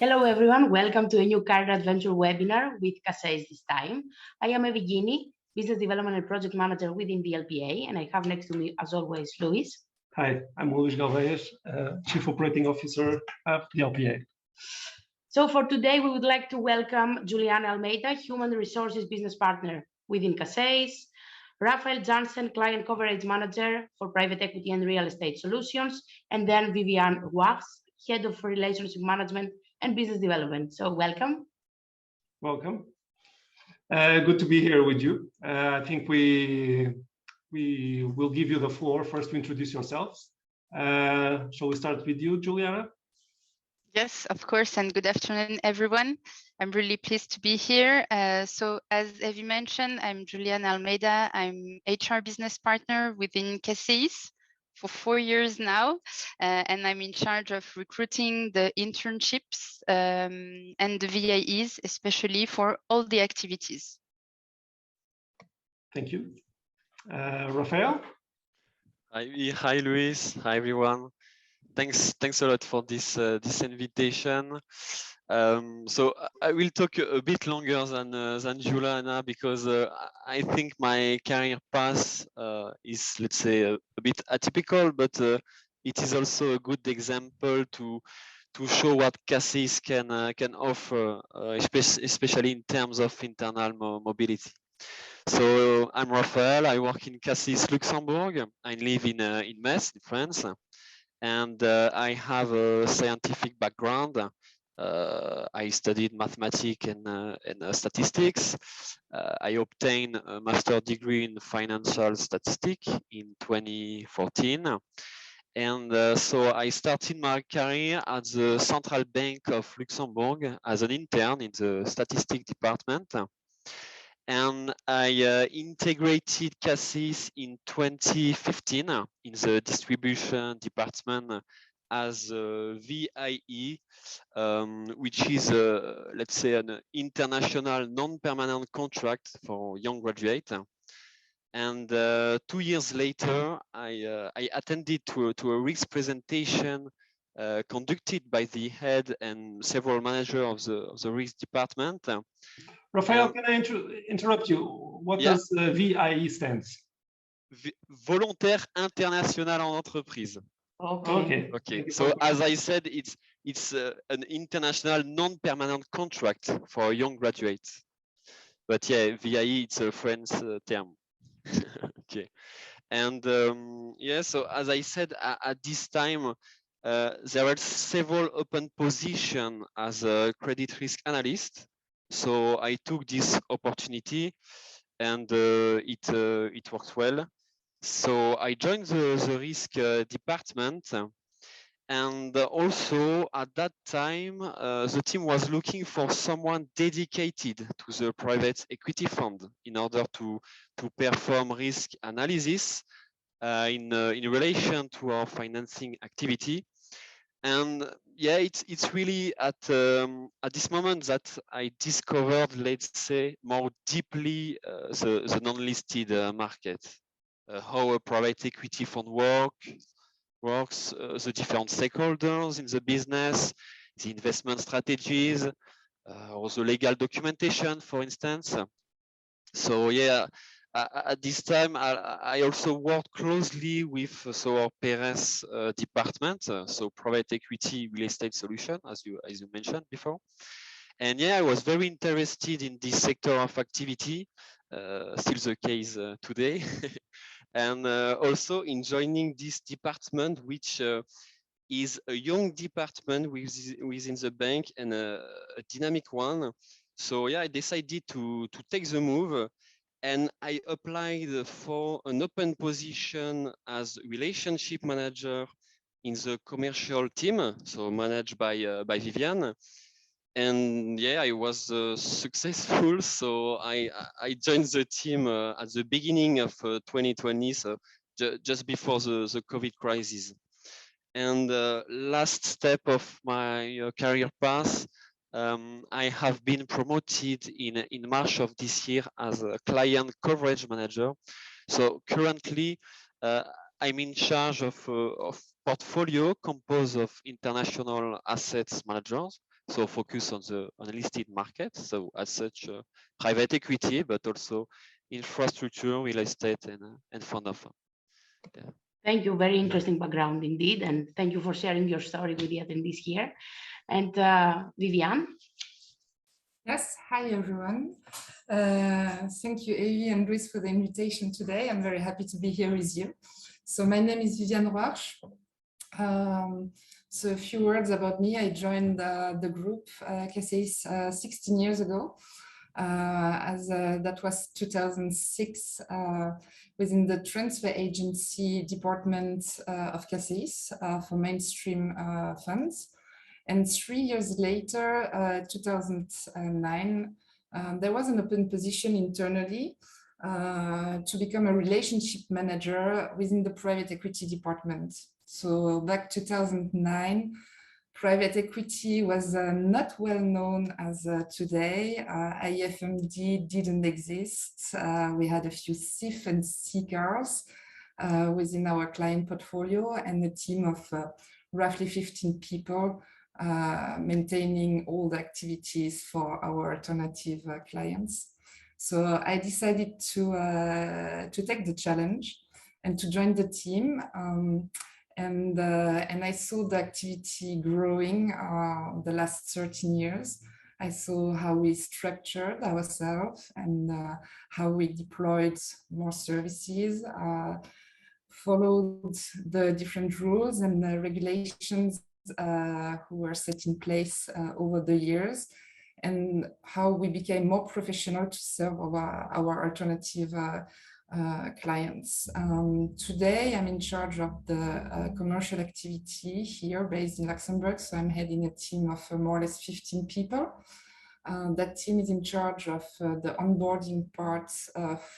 Hello everyone, welcome to a new career adventure webinar with Caceis this time. I am Viviane, Business Development and Project Manager within the LPEA, and I have next to me, as always, Luis. Hi, I'm Luis Galvez, Chief Operating Officer of the LPEA. So for today, we would like to welcome Juliana Almeida, Human Resources Business Partner within Caceis, Raphaël, Janssen, Client Coverage Manager for Private Equity and Real Estate Solutions, and then Vivian Rouarch, Head of Relationship Management and Business Development. So welcome. Welcome. Good to be here with you. I think we will give you the floor first to introduce yourselves. Shall we start with you, Juliana? Yes, of course, and good afternoon, everyone. I'm really pleased to be here. So as Evie mentioned, I'm Juliana Almeida. I'm HR business partner within Caceis for 4 years now, and I'm in charge of recruiting the internships and the VIEs, especially for all the activities. Thank you. Raphaël? Hi, Luis. Hi, everyone. Thanks a lot for this invitation. So I will talk a bit longer than Juliana because I think my career path is, let's say, a bit atypical, but it is also a good example to show what Caceis can offer, especially in terms of internal mobility. So I'm Raphaël. I work in Caceis, Luxembourg. I live in Metz, in France. And I have a scientific background. I studied mathematics and statistics. I obtained a master's degree in financial statistics in 2014. And so I started my career at the Central Bank of Luxembourg as an intern in the statistics department. And I integrated Caceis in 2015 in the distribution department as a VIE, which is, let's say, an international non-permanent contract for young graduates. And 2 years later, I attended to a risk presentation conducted by the head and several managers of the risk department. Raphaël, can I interrupt you? What does VIE stands? Volontaire international en entreprise. Okay. So as I said, it's an international non-permanent contract for young graduates. But yeah, VIE, it's a French term. Okay. And so as I said, at this time, there were several open positions as a credit risk analyst. So I took this opportunity, and it worked well. So I joined the risk department, and also at that time, the team was looking for someone dedicated to the private equity fund in order to perform risk analysis in relation to our financing activity. And yeah, it's really at this moment that I discovered, let's say, more deeply the non-listed market, how a private equity fund works, the different stakeholders in the business, the investment strategies, or the legal documentation, for instance. So yeah, at this time, I also worked closely with our PRS department, so private equity real estate solution, as you mentioned before. And yeah, I was very interested in this sector of activity, still the case today. And also in joining this department, which is a young department within the bank and a dynamic one. So yeah, I decided to take the move. And I applied for an open position as relationship manager in the commercial team, so managed by Vivian. And yeah, I was successful. So I joined the team at the beginning of 2020, so just before the COVID crisis. And last step of my career path, I have been promoted in March of this year as a client coverage manager. So currently, I'm in charge of portfolio composed of international assets managers, so focus on the listed market. So as such, private equity, but also infrastructure, real estate, and fund of fund. Yeah. Thank you. Very interesting background indeed. And thank you for sharing your story with the attendees here. And Viviane? Yes, hi everyone. Thank you, Evie and Luis, for the invitation today. I'm very happy to be here with you. So my name is Viviane Rouarch. So a few words about me. I joined the group Caceis 16 years ago. That was 2006 within the transfer agency department of Caceis for mainstream funds. And 3 years later, 2009, there was an open position internally to become a relationship manager within the private equity department. So back 2009, private equity was not well known as today. IFMD didn't exist. We had a few CIF and C cars within our client portfolio and a team of roughly 15 people maintaining all the activities for our alternative clients. So I decided to take the challenge and to join the team. And I saw the activity growing the last 13 years. I saw how we structured ourselves and how we deployed more services, followed the different rules and the regulations who were set in place over the years, and how we became more professional to serve our alternative clients. Today, I'm in charge of the commercial activity here based in Luxembourg. So I'm heading a team of more or less 15 people. That team is in charge of the onboarding parts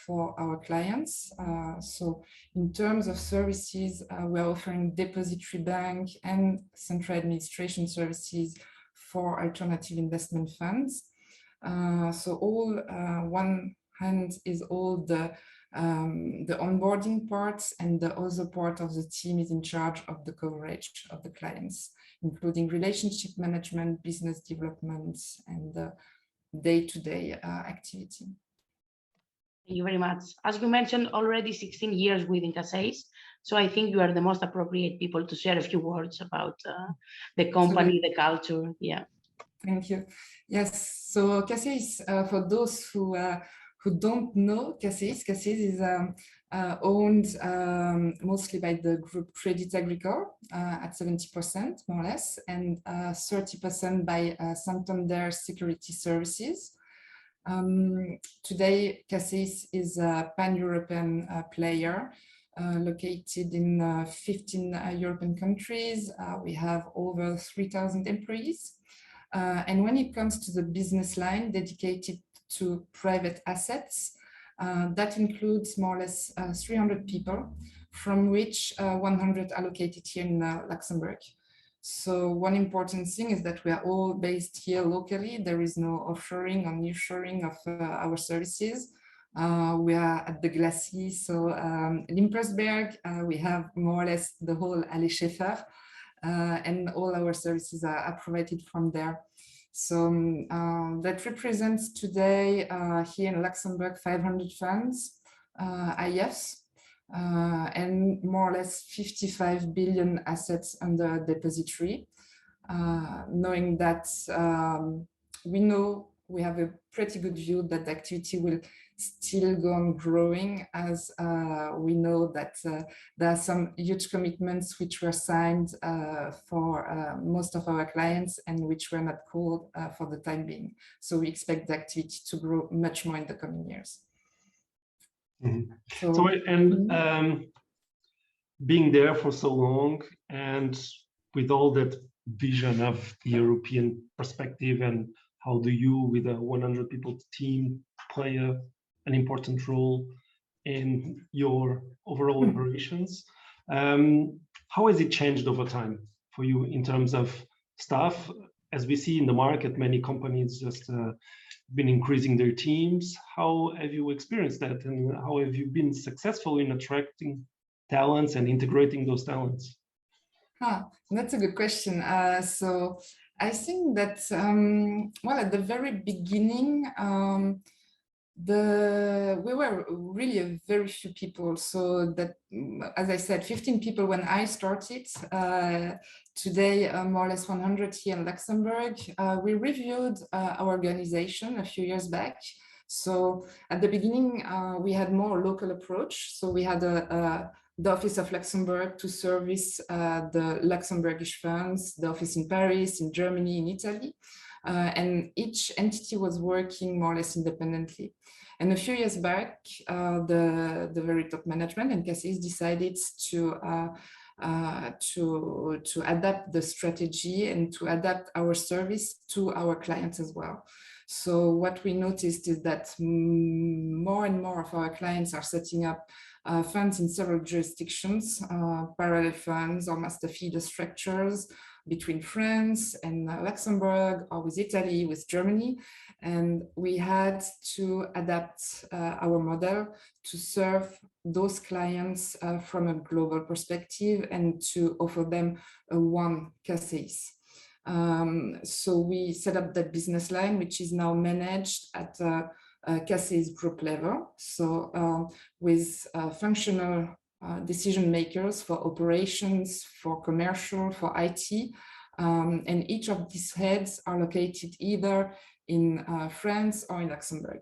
for our clients. So in terms of services, we're offering depository bank and central administration services for alternative investment funds. So all one hand is all the onboarding parts, and the other part of the team is in charge of the coverage of the clients, including relationship management, business development, and day-to-day activity. Thank you very much. As you mentioned, already 16 years within Caceis, so I think you are the most appropriate people to share a few words about the company, the culture. Yeah. Thank you. Yes, so Caceis, for those who don't know Caceis is owned mostly by the group Crédit Agricole at 70%, more or less, and 30% by Santander Security Services. Today, Caceis is a pan-European player located in 15 European countries. We have over 3,000 employees. And when it comes to the business line dedicated to private assets, that includes more or less 300 people, from which 100 are located here in Luxembourg. So one important thing is that we are all based here locally. There is no offshoring or nearshoring of our services. We are at the Glacis, so Limpersberg, we have more or less the whole Allée Schäfer, and all our services are provided from there. So that represents today here in Luxembourg 500 funds, IFs, and more or less 55 billion assets under depository. Knowing that we have a pretty good view that the activity will still go on growing, as we know that there are some huge commitments which were signed for most of our clients and which were not called for the time being. So we expect the activity to grow much more in the coming years. Mm-hmm. Being there for so long and with all that vision of the European perspective, and how do you, with a 100 people team, play an important role in your overall operations? How has it changed over time for you in terms of staff? As we see in the market, many companies just been increasing their teams. How have you experienced that, and how have you been successful in attracting talents and integrating those talents? That's a good question. So I think that, well, at the very beginning, we were really a very few people. So that, as I said, 15 people when I started. Today, more or less 100 here in Luxembourg. We reviewed our organization a few years back. So at the beginning, we had more local approach. So we had the Office of Luxembourg to service the Luxembourgish funds, the office in Paris, in Germany, in Italy. And each entity was working more or less independently. And a few years back, the very top management and Caceis decided to adapt the strategy and to adapt our service to our clients as well. So what we noticed is that more and more of our clients are setting up funds in several jurisdictions, parallel funds or master feeder structures between France and Luxembourg, or with Italy, with Germany. And we had to adapt our model to serve those clients from a global perspective and to offer them a one Caceis. So we set up that business line, which is now managed at Caceis group level. So with functional decision makers for operations, for commercial, for IT. And each of these heads are located either in France or in Luxembourg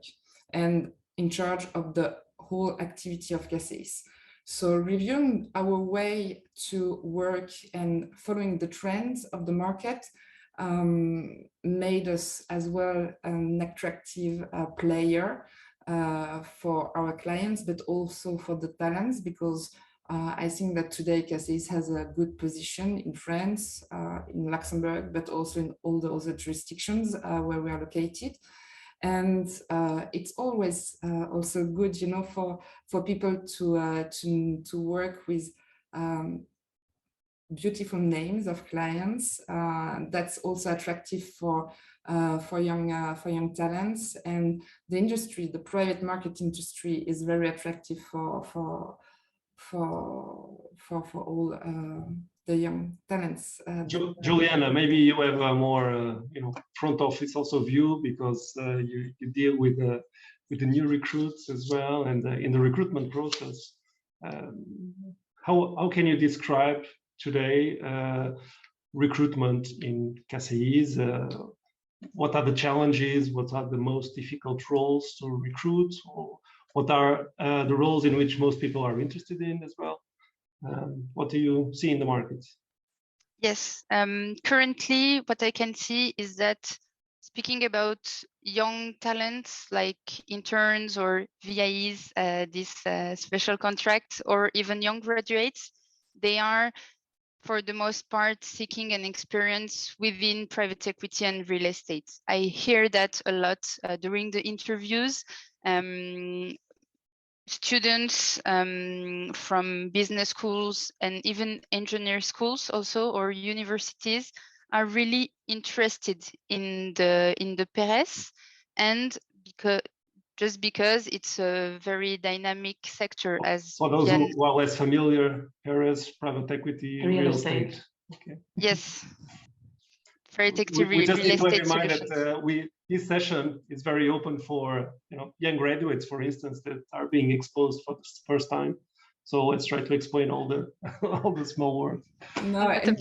and in charge of the whole activity of Caceis. So reviewing our way to work and following the trends of the market made us as well an attractive player for our clients, but also for the talents, because I think that today Caceis has a good position in France, in Luxembourg, but also in all the other jurisdictions where we are located. And it's always also good, you know, for people to work with beautiful names of clients. That's also attractive for young talents, and the industry, the private market industry, is very attractive for all the young talents. Juliana, maybe you have a more front office also view, because you deal with the new recruits as well, and in the recruitment process. How can you describe today recruitment in Caceis? What are the challenges? What are the most difficult roles to recruit? Or what are the roles in which most people are interested in as well? What do you see in the market? Yes, currently what I can see is that, speaking about young talents like interns or VIEs, this special contract, or even young graduates, they are for the most part seeking an experience within private equity and real estate. I hear that a lot during the interviews. Students from business schools and even engineer schools also, or universities, are really interested in the PERES, and because it's a very dynamic sector. As for those who are less familiar, PERES, private equity, real estate. Okay. Yes. Private equity, we just need to have in mind solutions. that this session is very open for young graduates, for instance, that are being exposed for the first time. So let's try to explain all the all the small words. No, and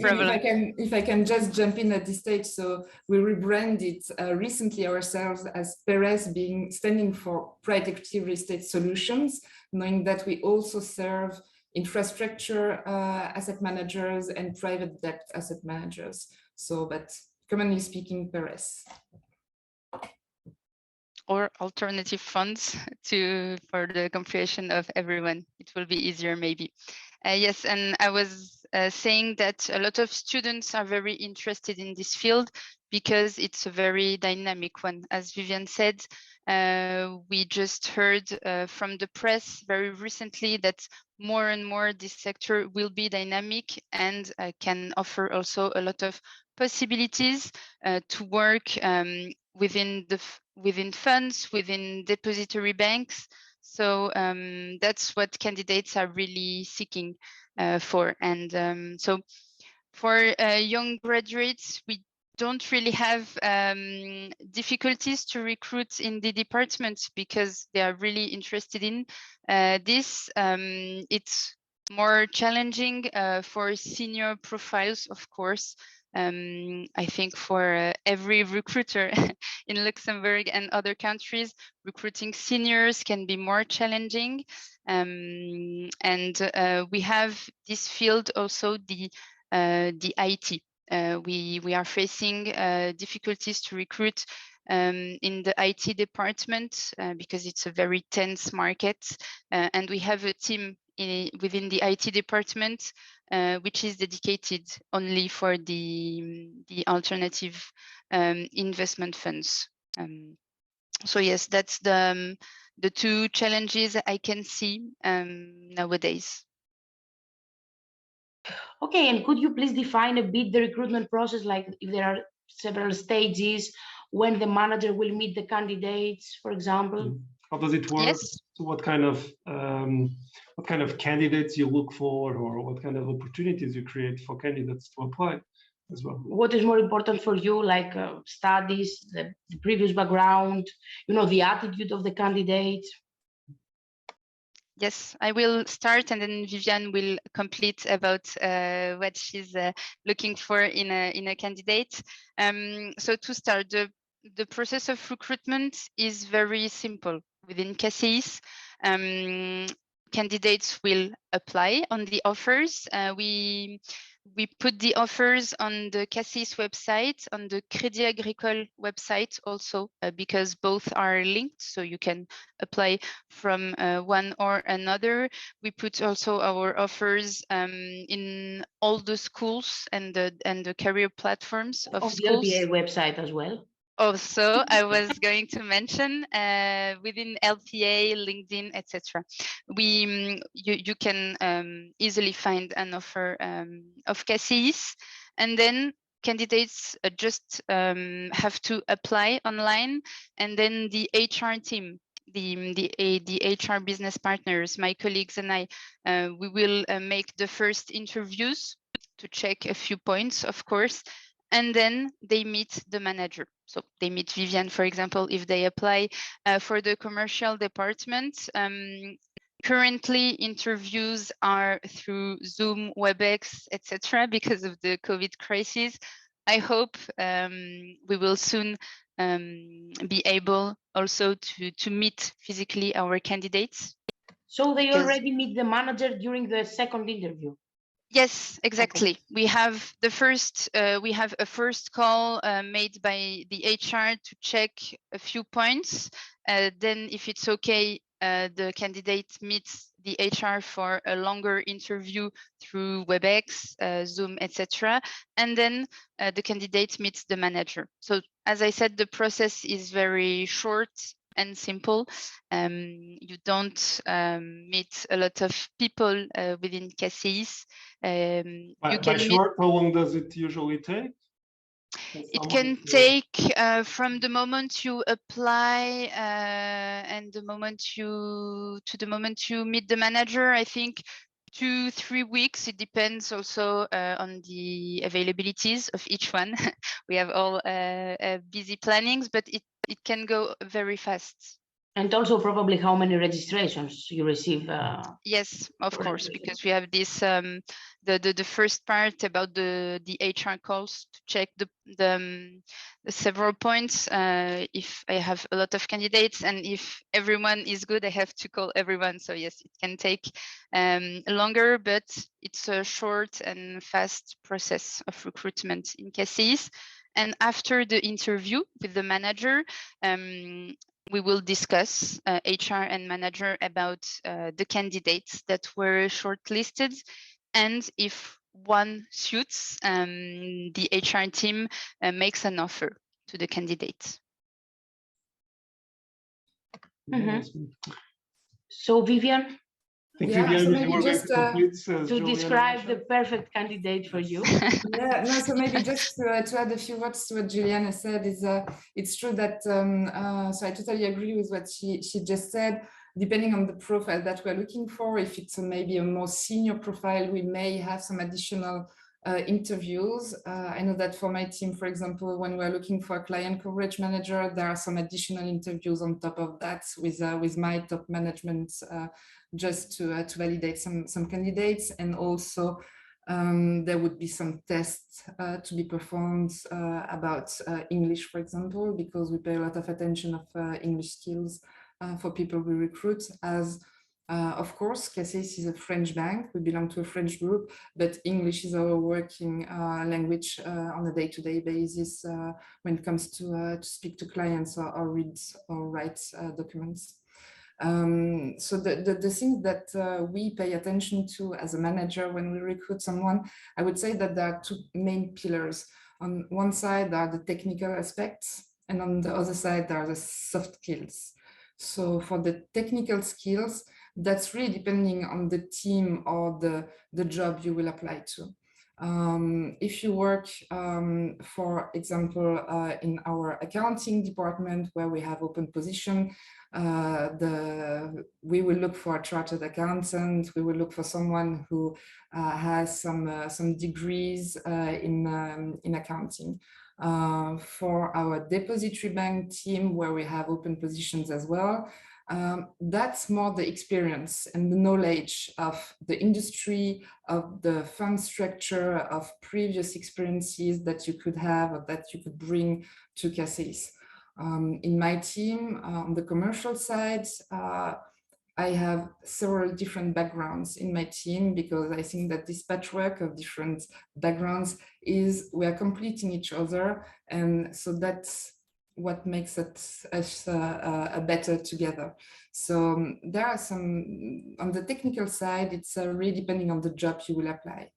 if I can just jump in at this stage. So we rebranded recently ourselves as PERES, standing for Private Equity Real Estate Solutions, knowing that we also serve infrastructure asset managers and private debt asset managers. So, but commonly speaking, PERES. Or alternative funds for the comprehension of everyone. It will be easier maybe. Yes, and I was saying that a lot of students are very interested in this field because it's a very dynamic one. As Vivian said, we just heard from the press very recently that more and more this sector will be dynamic and can offer also a lot of possibilities to work within funds, within depository banks. So that's what candidates are really seeking for. And so for young graduates, we don't really have difficulties to recruit in the department because they are really interested in this. It's more challenging for senior profiles, of course. I think for every recruiter in Luxembourg and other countries, recruiting seniors can be more challenging. And we have this field also, the IT. We are facing difficulties to recruit in the IT department because it's a very tense market, and we have a team within the IT department which is dedicated only for the alternative investment funds. So yes, that's the two challenges I can see nowadays. Okay, and could you please define a bit the recruitment process, like if there are several stages, when the manager will meet the candidates, for example? How does it work? Yes. So what kind of candidates you look for, or what kind of opportunities you create for candidates to apply as well? What is more important for you, like studies, the previous background, the attitude of the candidate? Yes, I will start, and then Vivian will complete about what she's looking for in a candidate. So to start, the process of recruitment is very simple. Within Caceis, candidates will apply on the offers. We put the offers on the Caceis website, on the Crédit Agricole website also, because both are linked, so you can apply from one or another. We put also our offers in all the schools and the career platforms of schools. The LPEA website as well. Also, I was going to mention within LPEA, LinkedIn, etc. You can easily find an offer of Caceis, and then candidates just have to apply online, and then the HR team, the HR business partners, my colleagues and I, we will make the first interviews to check a few points, of course, and then they meet the manager. So they meet Vivian, for example, if they apply for the commercial department. Currently, interviews are through Zoom, WebEx, etc. because of the COVID crisis. I hope we will soon be able also to meet physically our candidates. So they already meet the manager during the second interview? Yes, exactly. Okay. We have a first call made by the HR to check a few points. Then if it's okay, the candidate meets the HR for a longer interview through WebEx, Zoom, etc. And then the candidate meets the manager. So as I said, the process is very short and simple. You don't meet a lot of people within Caceis. By short, how long does it usually take? It can take from the moment you apply and the moment you meet the manager, I think 2-3 weeks. It depends also on the availabilities of each one. We have all busy plannings, but it can go very fast. And also probably how many registrations you receive. Yes, of course, because we have this the first part about the HR calls to check the several points. If I have a lot of candidates and if everyone is good, I have to call everyone. So yes, it can take longer, but it's a short and fast process of recruitment in Caceis. And after the interview with the manager, we will discuss HR and manager about the candidates that were shortlisted, and if one suits, the HR team makes an offer to the candidate. Mm-hmm. So Vivian? Yeah, so maybe just to describe the perfect candidate for you. Yeah, no, so maybe just to add a few words to what Juliana said is it's true that so I totally agree with what she just said. Depending on the profile that we're looking for, if it's maybe a more senior profile, we may have some additional interviews. I know that for my team, for example, when we're looking for a client coverage manager, there are some additional interviews on top of that with my top management, just to validate some candidates. And also there would be some tests to be performed about English, for example, because we pay a lot of attention of English skills for people we recruit. As of course, Caceis is a French bank. We belong to a French group, but English is our working language on a day-to-day basis when it comes to speak to clients or read or write documents. So the things that we pay attention to as a manager when we recruit someone, I would say that there are two main pillars. On one side are the technical aspects, and on the other side there are the soft skills. So for the technical skills, that's really depending on the team or the job you will apply to. If you work, for example, in our accounting department where we have open position, we will look for a chartered accountant. We will look for someone who has some degrees in accounting. For our depository bank team, where we have open positions as well, that's more the experience and the knowledge of the industry, of the fund structure, of previous experiences that you could have or that you could bring to Caceis. In my team, on the commercial side, I have several different backgrounds in my team, because I think that this patchwork of different backgrounds we are completing each other. And so that's what makes us a better together. So there are some, on the technical side, it's really depending on the job you will apply.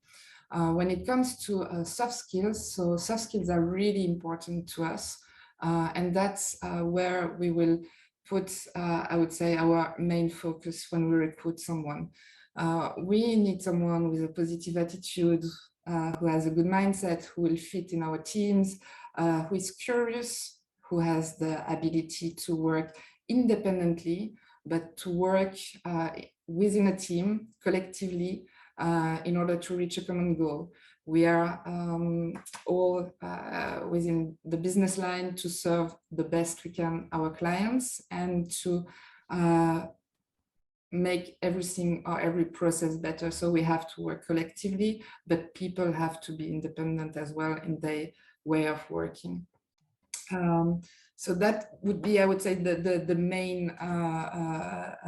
When it comes to soft skills, so soft skills are really important to us. And that's where we will put, I would say, our main focus when we recruit someone. We need someone with a positive attitude, who has a good mindset, who will fit in our teams, who is curious, who has the ability to work independently, but to work within a team collectively in order to reach a common goal. We are all within the business line to serve the best we can our clients and to make everything or every process better. So we have to work collectively, but people have to be independent as well in their way of working. So that would be, I would say, the main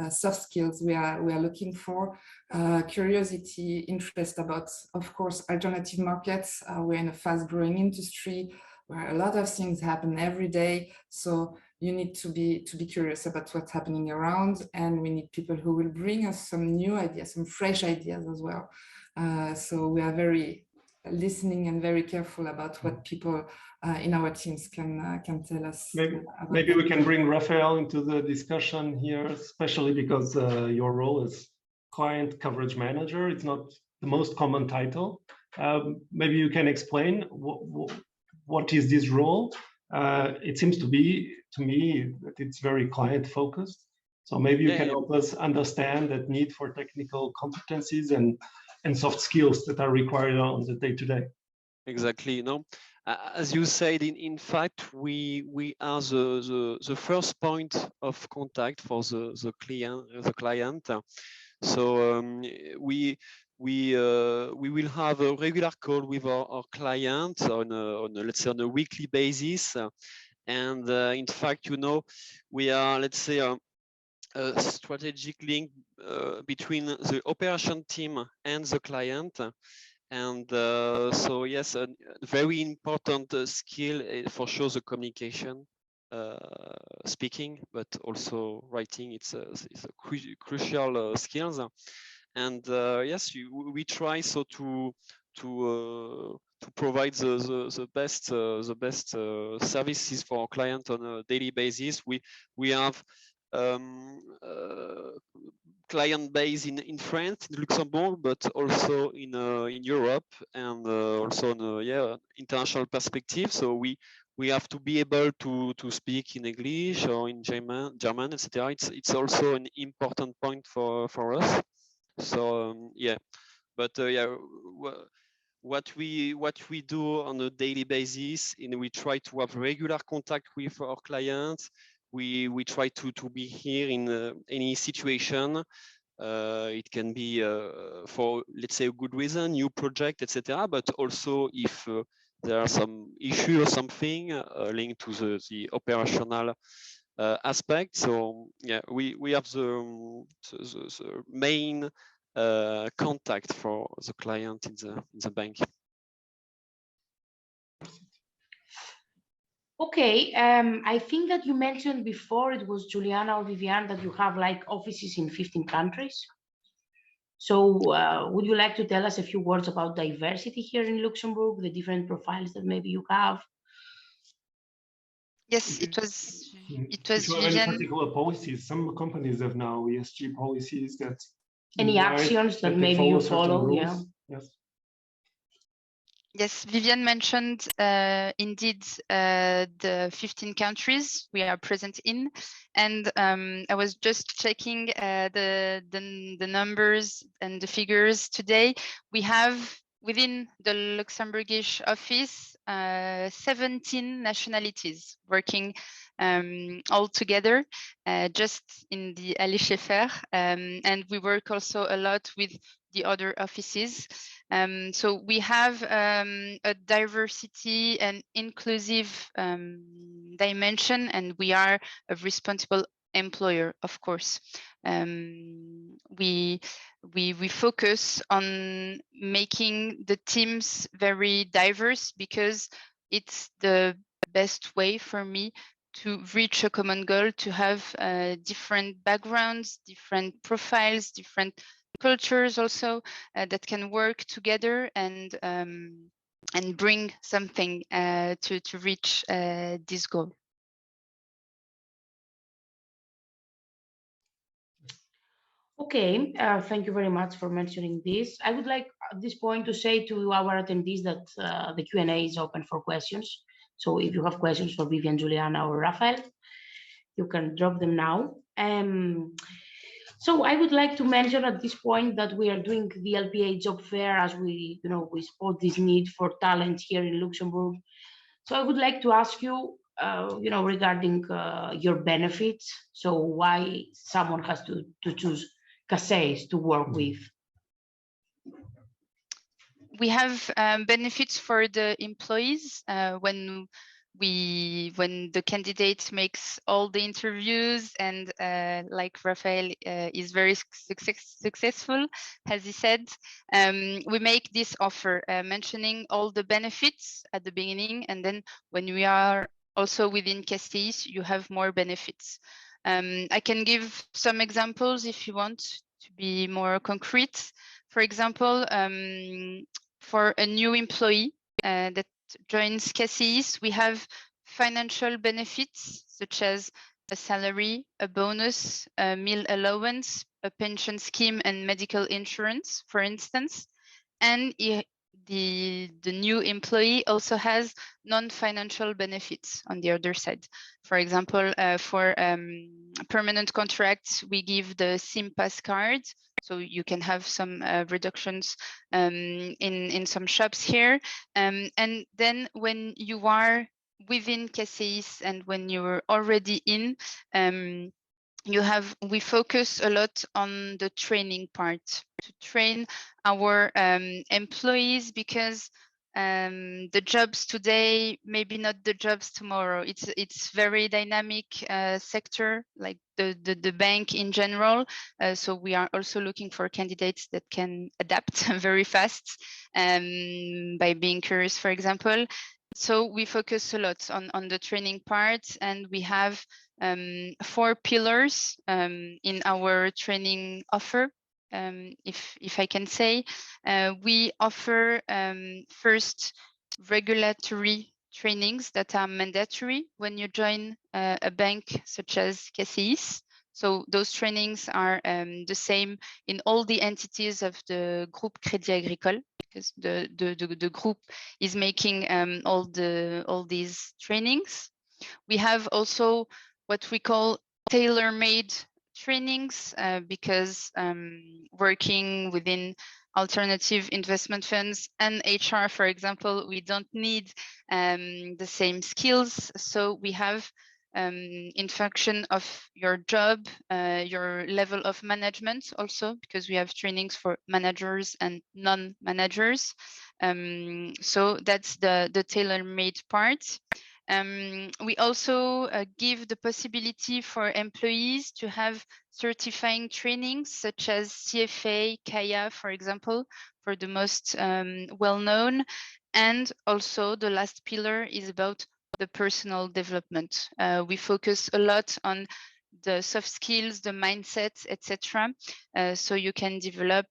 soft skills we are looking for. Curiosity, interest about, of course, alternative markets. We're in a fast-growing industry where a lot of things happen every day. So you need to be curious about what's happening around, and we need people who will bring us some new ideas, some fresh ideas as well. So we are very listening and very careful about what people in our teams can tell us. Maybe we can bring Raphaël into the discussion here, especially because your role is client coverage manager. It's not the most common title. Maybe you can explain what is this role? It seems to be, to me, that it's very client focused. So maybe you can help us understand that need for technical competencies and soft skills that are required on the day-to-day. Exactly. No, as you said, in fact, we are the first point of contact for the client. So we will have a regular call with our clients on let's say on a weekly basis, and in fact, we are, let's say, a strategic link between the operation team and the client. And so yes, a very important skill for sure, the communication, speaking, but also writing. It's a crucial skills. And yes, we try so to provide the best services for our client on a daily basis. We have client base in France, in Luxembourg, but also in Europe, and also on international perspective. So we have to be able to speak in English or in German, etc. It's also an important point for us. So yeah, but what we do on a daily basis, and we try to have regular contact with our clients. We try to be here in any situation. It can be for, let's say, a good reason, new project, etc. But also if there are some issue or something linked to the operational aspect. So yeah, we have the main contact for the client in the bank. Okay, I think that you mentioned before, it was Juliana or Viviane, that you have like offices in 15 countries. So would you like to tell us a few words about diversity here in Luxembourg, the different profiles that maybe you have? Yes, it was If you have any particular policies, some companies have now ESG policies that any actions that maybe you follow, yeah. Yes. Yes, Vivian mentioned indeed the 15 countries we are present in, and I was just checking the numbers and the figures today. We have within the Luxembourgish office 17 nationalities working all together, just in the Allée Schaeffer, and we work also a lot with the other offices. So we have a diversity and inclusive dimension, and we are a responsible employer, of course. We focus on making the teams very diverse because it's the best way for me to reach a common goal, to have different backgrounds, different profiles, different cultures also that can work together and bring something to reach this goal. Okay, thank you very much for mentioning this. I would like at this point to say to our attendees that the Q&A is open for questions. So if you have questions for Vivian, Juliana, or Raphaël, you can drop them now. So I would like to mention at this point that we are doing the LPEA job fair as we spot this need for talent here in Luxembourg. So I would like to ask you, regarding your benefits. So why someone has to choose Caceis to work with? We have benefits for the employees when the candidate makes all the interviews and like Raphaël is very successful, as he said, we make this offer mentioning all the benefits at the beginning, and then when we are also within Caceis, you have more benefits. I can give some examples if you want to be more concrete. For example, for a new employee that joins Caceis, we have financial benefits such as a salary, a bonus, a meal allowance, a pension scheme, and medical insurance, for instance. And the new employee also has non-financial benefits on the other side. For example, for permanent contracts, we give the SIM pass card, so you can have some reductions in some shops here. And then when you are within Caceis and when you're already in, we focus a lot on the training part to train our employees, because the jobs today, maybe not the jobs tomorrow. It's very dynamic sector, like the bank in general. So we are also looking for candidates that can adapt very fast by being curious, for example. So we focus a lot on the training part, and we have 4 pillars in our training offer. If I can say, we offer first regulatory trainings that are mandatory when you join a bank such as Caceis. So those trainings are the same in all the entities of the Groupe Crédit Agricole, because the group is making all these trainings. We have also what we call tailor-made trainings because working within alternative investment funds and HR, for example, we don't need the same skills. So we have in function of your job, your level of management also, because we have trainings for managers and non-managers. So that's the tailor-made part. We also give the possibility for employees to have certifying trainings such as CFA, CAIA, for example, for the most well-known. And also the last pillar is about the personal development. We focus a lot on the soft skills, the mindset, etc. So you can develop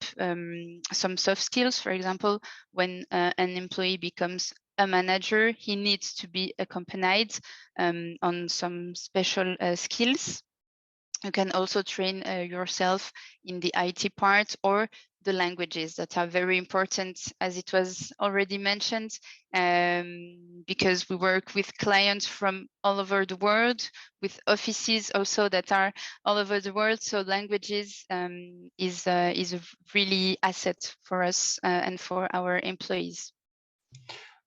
some soft skills. For example, when an employee becomes a manager, he needs to be accompanied on some special skills. You can also train yourself in the IT part or the languages that are very important, as it was already mentioned, because we work with clients from all over the world, with offices also that are all over the world. So languages is a really asset for us and for our employees.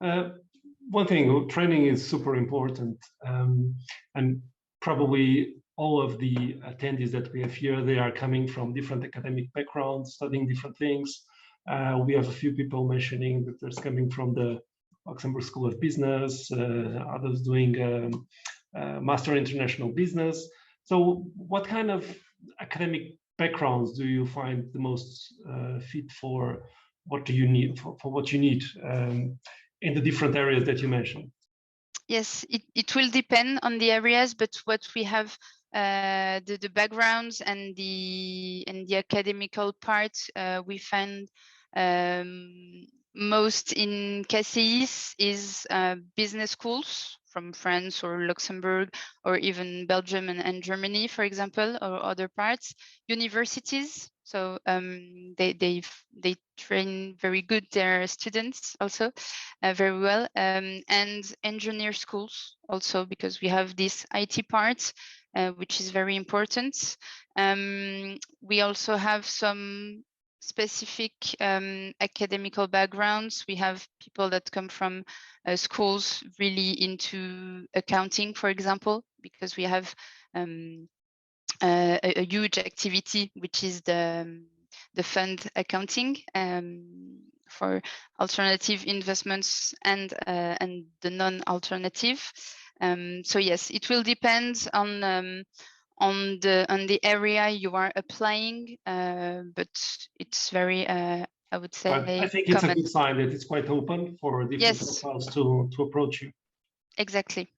One thing, training is super important, and probably all of the attendees that we have here, they are coming from different academic backgrounds, studying different things. We have a few people mentioning that they're coming from the Luxembourg School of Business, others doing Master International Business. So what kind of academic backgrounds do you find the most fit for what do you need, for what you need in the different areas that you mentioned? Yes, it will depend on the areas, but what we have the backgrounds and the academical part, we find most in Caceis is business schools from France or Luxembourg or even Belgium and Germany, for example, or other parts. Universities, so they train very good their students also very well, and engineer schools also, because we have this IT part, which is very important. We also have some specific academical backgrounds. We have people that come from schools really into accounting, for example, because we have a huge activity, which is the fund accounting for alternative investments and the non-alternative. So yes, it will depend on the area you are applying, but it's very I would say I think it's a good sign that it's quite open for different profiles to approach you. Exactly.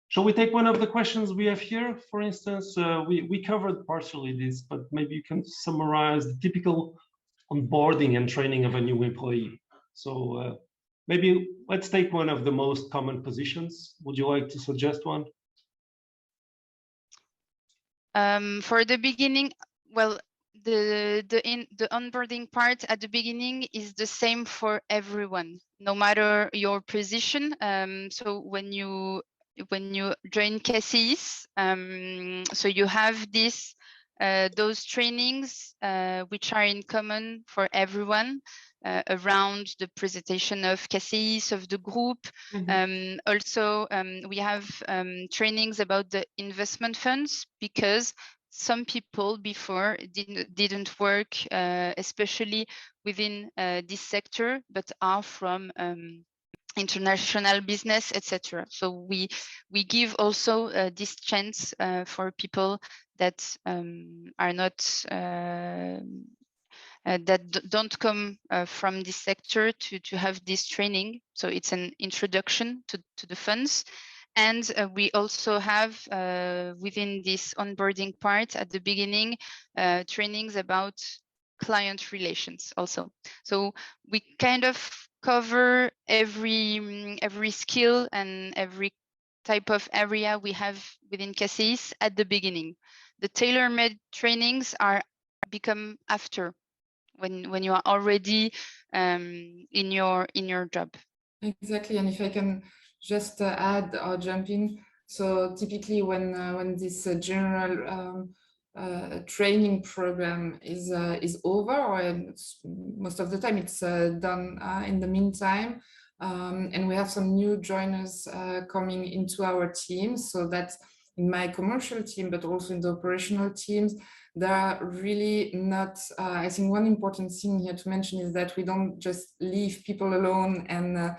Shall we take one of the questions we have here? For instance, we covered partially this, but maybe you can summarize the typical onboarding and training of a new employee. So maybe let's take one of the most common positions. Would you like to suggest one? For the beginning, well, the onboarding part at the beginning is the same for everyone, no matter your position. So when you join Caceis, so you have this those trainings which are in common for everyone around the presentation of Caceis, of the group. Also, we have trainings about the investment funds, because some people before didn't work, especially within this sector, but are from international business, etc. So we give also this chance for people that are not that don't come from this sector to have this training. So it's an introduction to the funds. And we also have within this onboarding part at the beginning trainings about client relations also. So we kind of cover every skill and every type of area we have within Caceis at the beginning. The tailor-made trainings are become after, when you are already in your job. Exactly, and if I can just add or jump in, so typically when this general training program is over, or most of the time it's done in the meantime. And we have some new joiners coming into our team, so that in my commercial team, but also in the operational teams, there are really not, I think one important thing here to mention is that we don't just leave people alone and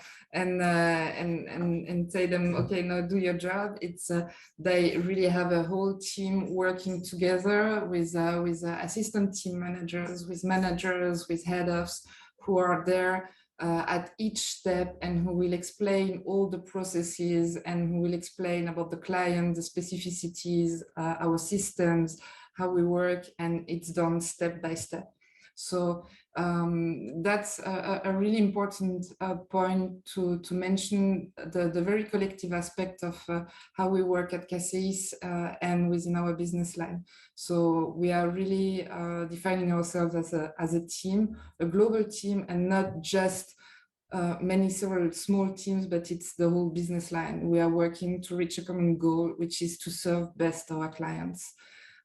say them, okay, now do your job. It's they really have a whole team working together with assistant team managers, with managers, with head ofs who are there at each step, and who will explain all the processes, and who will explain about the client, the specificities, our systems, how we work, and it's done step by step. So that's a really important point to mention, the very collective aspect of how we work at Caceis and within our business line. So we are really defining ourselves as a team, a global team, and not just several small teams, but it's the whole business line. We are working to reach a common goal, which is to serve best our clients.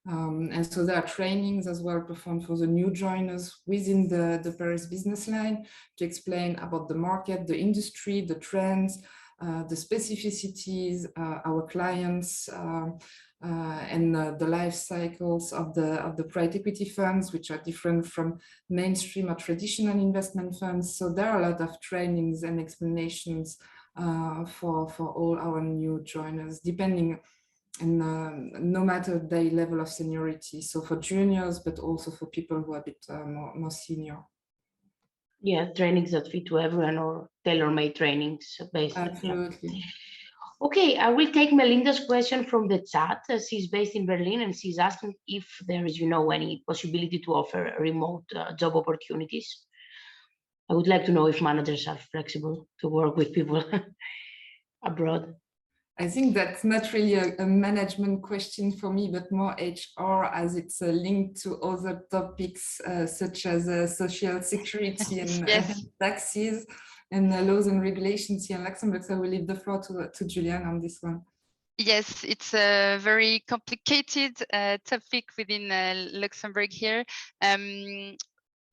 And so there are trainings as well performed for the new joiners within the Paris business line to explain about the market, the industry, the trends, the specificities, our clients, and the life cycles of the private equity funds, which are different from mainstream or traditional investment funds. So there are a lot of trainings and explanations for all our new joiners, depending, and no matter their level of seniority. So for juniors, but also for people who are a bit more senior. Yeah, trainings that fit to everyone, or tailor-made trainings, basically. Absolutely. Okay, I will take Melinda's question from the chat. She's based in Berlin, and she's asking if there is, any possibility to offer remote job opportunities. I would like to know if managers are flexible to work with people abroad. I think that's not really a management question for me, but more HR, as it's linked to other topics such as social security and Yes. taxes and laws and regulations here in Luxembourg. So I will leave the floor to Juliana on this one. Yes, it's a very complicated topic within Luxembourg here.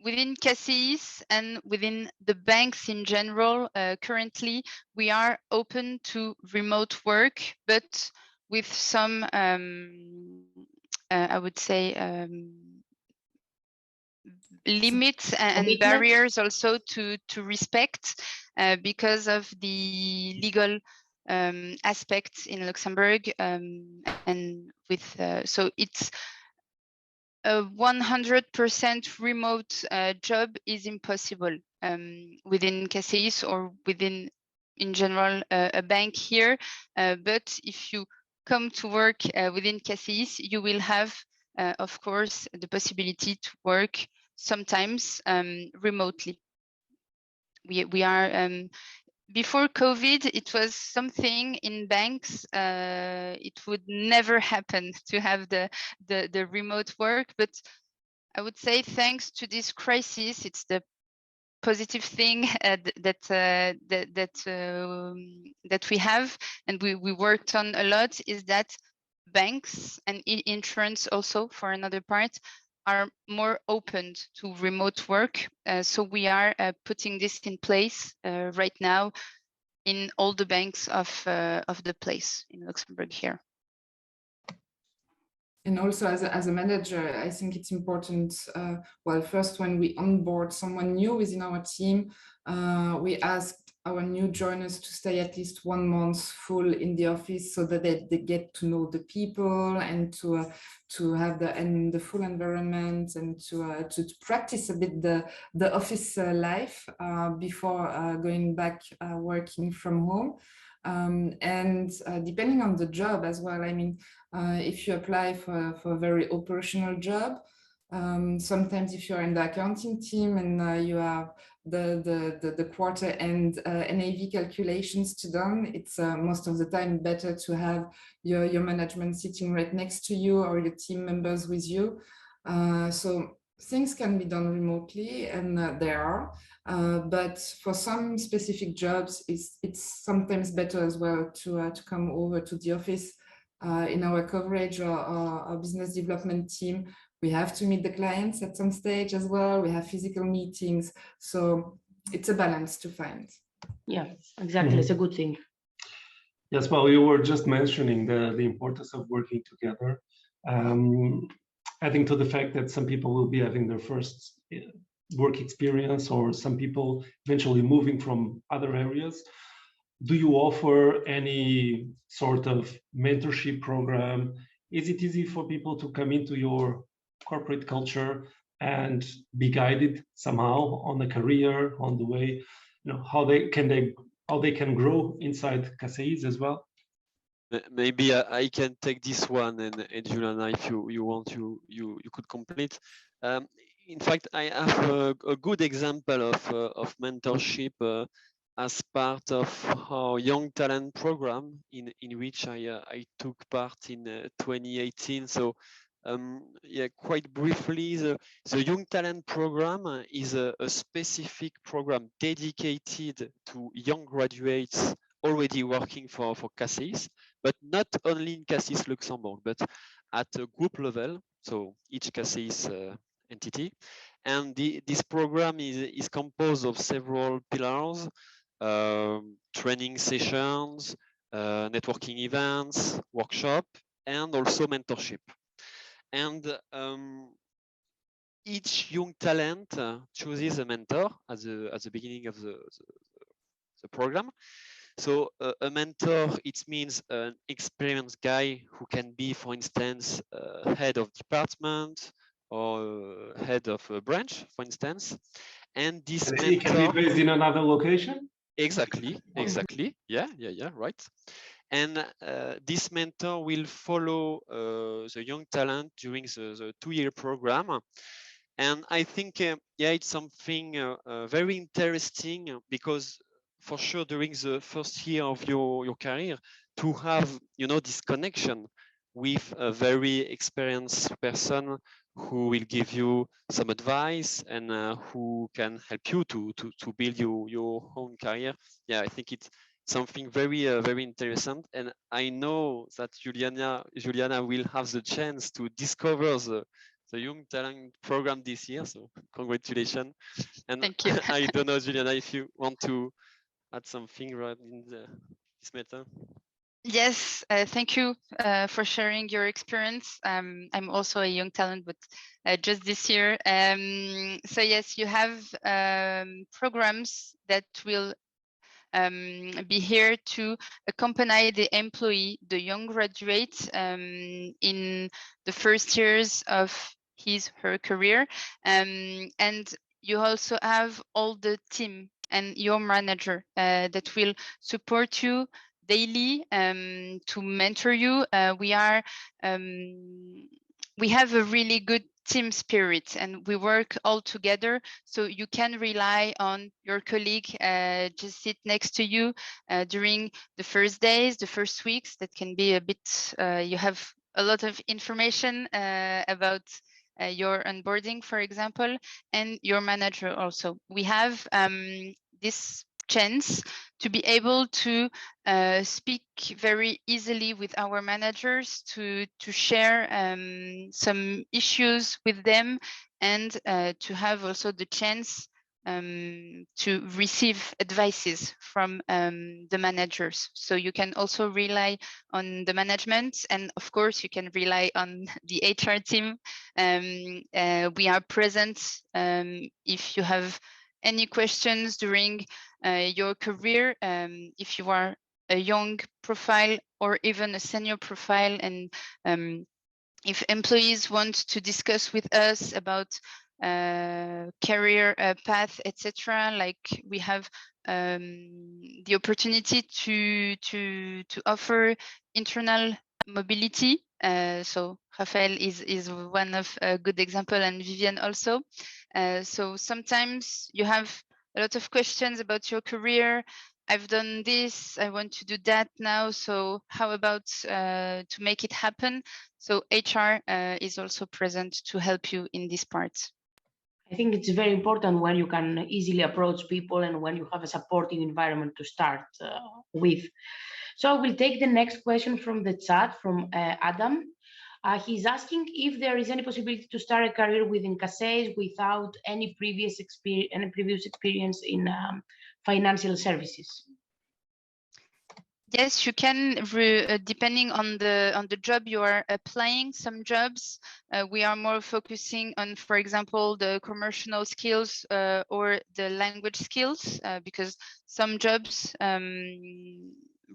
Within Caceis and within the banks in general, currently we are open to remote work, but with some, I would say, limits and barriers also to respect because of the legal aspects in Luxembourg, and with so it's a 100% remote job is impossible within Caceis or within, in general, a bank here. But if you come to work within Caceis, you will have, of course, the possibility to work sometimes remotely. We are before COVID, it was something in banks. It would never happen to have the remote work, but I would say thanks to this crisis, it's the positive thing that we have, and we worked on a lot, is that banks and insurance also, for another part, are more open to remote work. So we are putting this in place right now in all the banks of the place in Luxembourg here. And also as a manager, I think it's important, well, first, when we onboard someone new within our team, we asked our new joiners to stay at least 1 month full in the office, so that they get to know the people and to have the full environment, and to practice a bit the office life before going back working from home. And depending on the job as well, I mean, if you apply for a very operational job, sometimes if you're in the accounting team and you have the quarter end NAV calculations to done, it's most of the time better to have your management sitting right next to you, or your team members with you. So things can be done remotely, and there are, but for some specific jobs, it's sometimes better as well to come over to the office. in our coverage or our business development team, we have to meet the clients at some stage as well. We have physical meetings. So it's a balance to find. Yeah, exactly. It's a good thing. Yes, well, you were just mentioning the importance of working together. Adding to the fact that some people will be having their first work experience, or some people eventually moving from other areas. Do you offer any sort of mentorship program? Is it easy for people to come into your corporate culture and be guided somehow on the career, on the way, how they can grow inside Caceis as well? Maybe I can take this one, and Juliana, if you want, you could complete. In fact, I have a good example of mentorship as part of our Young Talent program, in which I took part in 2018. So yeah, quite briefly, the Young Talent program is a specific program dedicated to young graduates already working for Caceis, but not only in Caceis Luxembourg, but at a group level, so each Caceis entity. And this program is composed of several pillars: training sessions, networking events, workshop, and also mentorship. And each young talent chooses a mentor at the beginning of the program. So a mentor, it means an experienced guy who can be, for instance, head of department or head of a branch, for instance. And this mentor, he can be based in another location? Exactly. Yeah, right. And this mentor will follow the young talent during the 2-year program. And I think, yeah, it's something very interesting, because for sure during the first year of your career, to have, this connection with a very experienced person who will give you some advice and who can help you to build your own career. Yeah, I think it's something very very interesting, and I know that Juliana will have the chance to discover the Young Talent program this year. So congratulations. And Thank you. I don't know, Juliana, if you want to add something right in this matter. Yes, thank you for sharing your experience. I'm also a young talent, but just this year. So yes, you have programs that will be here to accompany the employee, the young graduate, in the first years of her career. And you also have all the team and your manager that will support you daily to mentor you. We have a really good team spirit, and we work all together, so you can rely on your colleague just sit next to you during the first days, the first weeks. That can be a bit you have a lot of information about your onboarding, for example, and your manager also. We have this chance to be able to speak very easily with our managers, to share some issues with them, and to have also the chance to receive advices from the managers. So you can also rely on the management, and of course you can rely on the HR team. We are present if you have any questions during your career, if you are a young profile or even a senior profile, and if employees want to discuss with us about career path, etc., like we have the opportunity to offer internal mobility. So Raphaël is one of a good example, and Vivian also. So sometimes you have a lot of questions about your career. I've done this, I want to do that now, so how about to make it happen? So HR is also present to help you in this part. I think it's very important when you can easily approach people and when you have a supporting environment to start with. So I will take the next question from the chat from Adam. He's asking if there is any possibility to start a career within Caceis without any previous experience in financial services. Yes, you can, depending on the job you are applying. Some jobs we are more focusing on, for example, the commercial skills or the language skills, because some jobs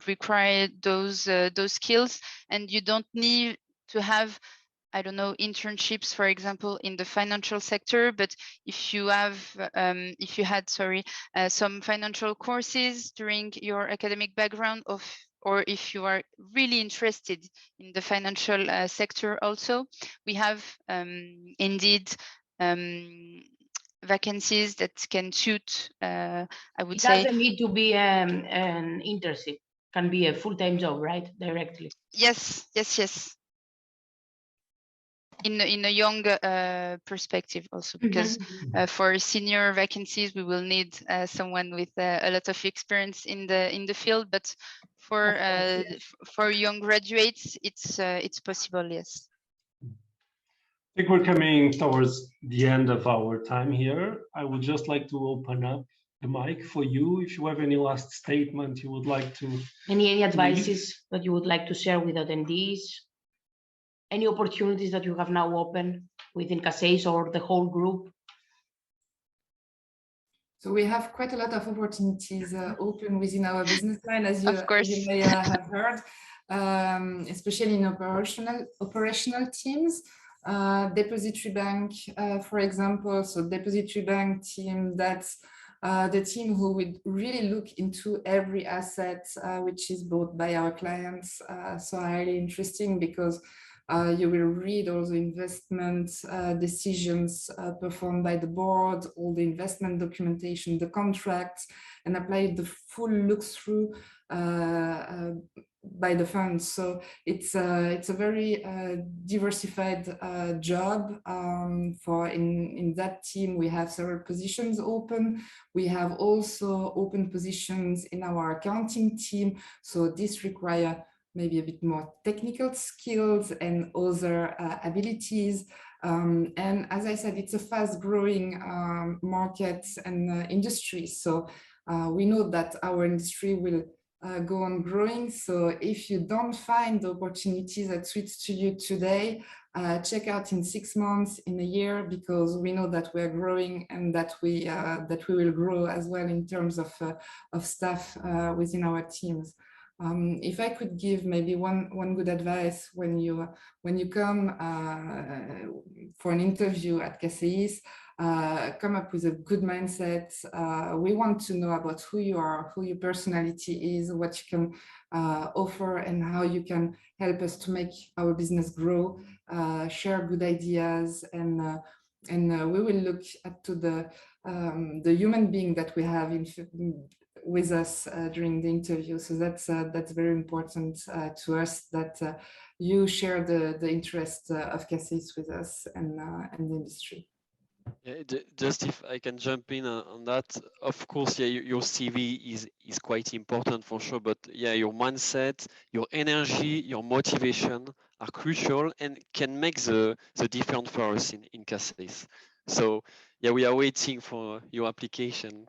require those skills, and you don't need to have, I don't know, internships, for example, in the financial sector. But if you have, if you had, some financial courses during your academic background, or if you are really interested in the financial sector, also, we have indeed vacancies that can suit. I would say it doesn't need to be an internship. Can be a full-time job, right? Directly. Yes. In a young perspective also, because for senior vacancies we will need someone with a lot of experience in the field, but for for young graduates it's possible. Yes. I think we're coming towards the end of our time here. I would just like to open up the mic for you. If you have any last statement you would like to any advices that you would like to share with attendees, any opportunities that you have now open within Caceis or the whole group? So we have quite a lot of opportunities open within our business line, as you may have heard, especially in operational teams. Depository bank, for example. So depository bank team, that's the team who would really look into every asset which is bought by our clients. So highly interesting, because you will read all the investment decisions performed by the board, all the investment documentation, the contracts, and apply the full look through by the fund. So it's a very diversified job. For in that team we have several positions open. We have also open positions in our accounting team. So this requires maybe a bit more technical skills and other abilities. And as I said, it's a fast growing market and industry. So we know that our industry will go on growing. So if you don't find the opportunities that suits to you today, check out in 6 months, in a year, because we know that we're growing and that we will grow as well in terms of staff within our teams. If I could give maybe one good advice when you come for an interview at Caceis, come up with a good mindset. We want to know about who you are, who your personality is, what you can offer, and how you can help us to make our business grow. Share good ideas, and we will look at to the human being that we have with us during the interview. So that's very important to us, that you share the interest of Caceis with us and the industry. Yeah, just if I can jump in on that, of course, yeah, your CV is quite important for sure, but yeah, your mindset, your energy, your motivation are crucial and can make the difference for us in Caceis. So yeah, we are waiting for your application.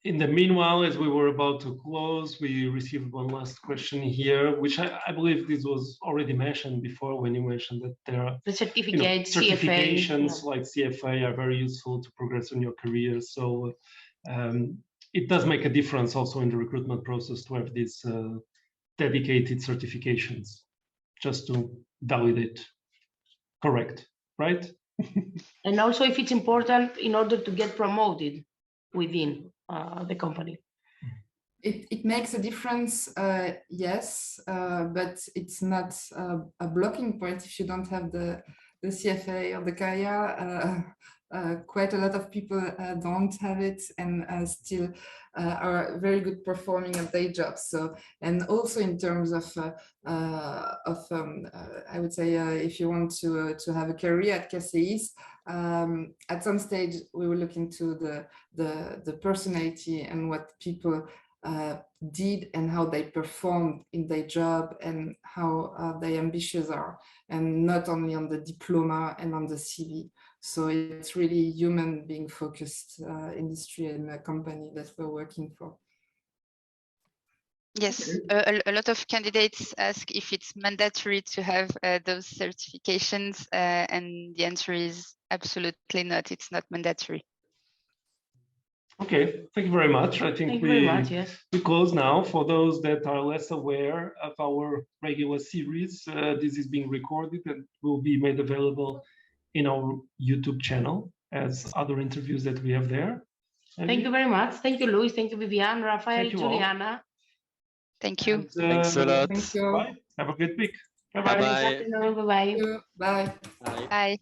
In the meanwhile, as we were about to close, we received one last question here, which I believe this was already mentioned before when you mentioned that there are the certificates, certifications CFA. Like CFA are very useful to progress in your career. So it does make a difference also in the recruitment process to have these dedicated certifications, just to validate. Correct, right? And also if it's important in order to get promoted within the company. It makes a difference, yes, but it's not a blocking point if you don't have the CFA or the CAIA. quite a lot of people don't have it and still are very good performing at their jobs. So, and also in terms of I would say if you want to have a career at Caceis, at some stage we will look into the personality and what people did and how they performed in their job and how they ambitious are, and not only on the diploma and on the CV. So it's really human being focused industry and company that we're working for. Yes, a lot of candidates ask if it's mandatory to have those certifications, and the answer is absolutely not. It's not mandatory. Okay, thank you very much. I think we close now. For those that are less aware of our regular series, this is being recorded and will be made available in our YouTube channel as other interviews that we have there. Thank you very much. Thank you, Luis. Thank you, Vivian, Raphaël, Juliana. Thank you. Thanks a lot. Thank you. Bye. Have a good week. Bye-bye. Bye-bye. Bye. Bye.